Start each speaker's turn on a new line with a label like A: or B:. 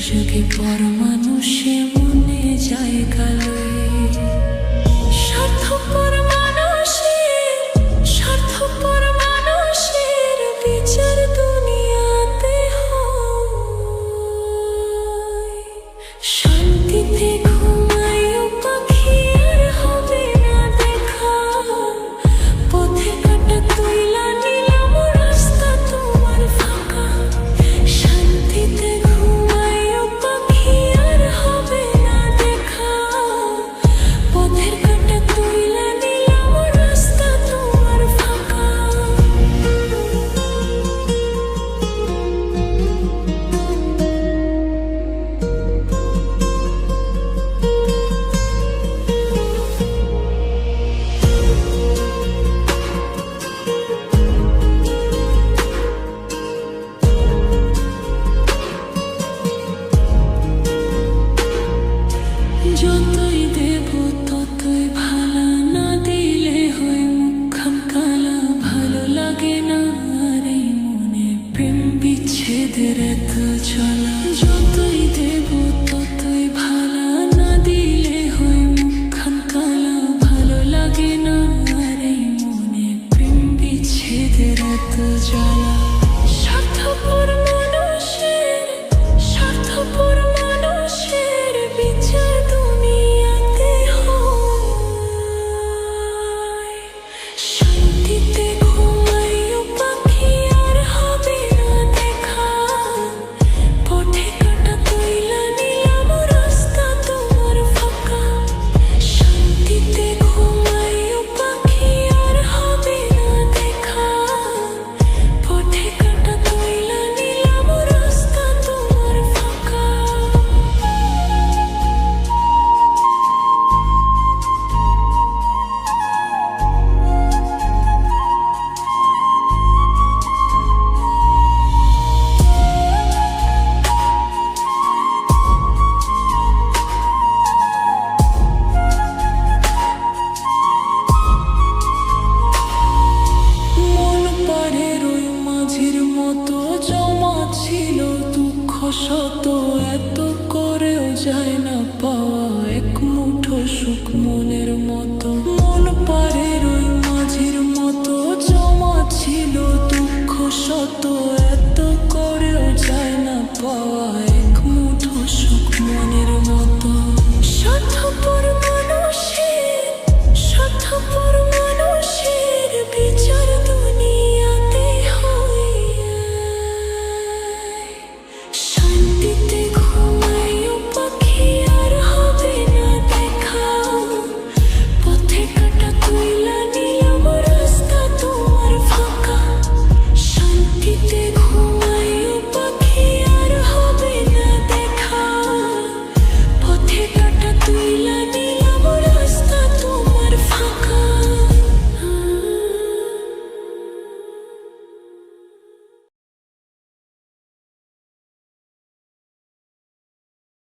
A: যুগে পর মানুষে মনে জায়গা লয়ে স্বার্থপর মানুষের স্বার্থপর মানুষের বিচার দুনিয়াতে হয়। শান্তিতে ঘুমাইও পাখি আর হবে না দেখা, পথে কাটা তুইলা নিলাম রাস্তা তোমার ফাঁকা। শান্তিতে ঘুমাইও পাখি আর হবে না দেখা, পথের কাটা তুইলা নিলাম রাস্তা তোমার ফাঁকা। যতই দেব ততই ভালা, না দিলে হয় মুখখান কালা। ভালো লাগে না আর এই মনে প্রেম বিচ্ছেদের এত চলা। যতই দেব ততই ভালা, না দিলে হয় মুখখান কালা। ভালো লাগে না আর এই মনে প্রেম বিচ্ছেদের এত জ্বালা। স্বার্থপর মানুষের স্বার্থপর মানুষের বিচার দুনিয়াতে হয়। শান্তিতে ঘুমাইও পাখি আর হবে না দেখা, পথে কাটা তুইলা নিলাম রাস্তা তোমার ফাঁকা। শান্তিতে ঘুমাইও পাখি আর হবে না দেখা, পথে কাটা তুইলা নিলাম রাস্তা তোমার ফাঁকা। মন পাড়ের ওই মাঝির মতো জমা ছিল দুঃখ শত, এত করেও যায় না পাওয়া।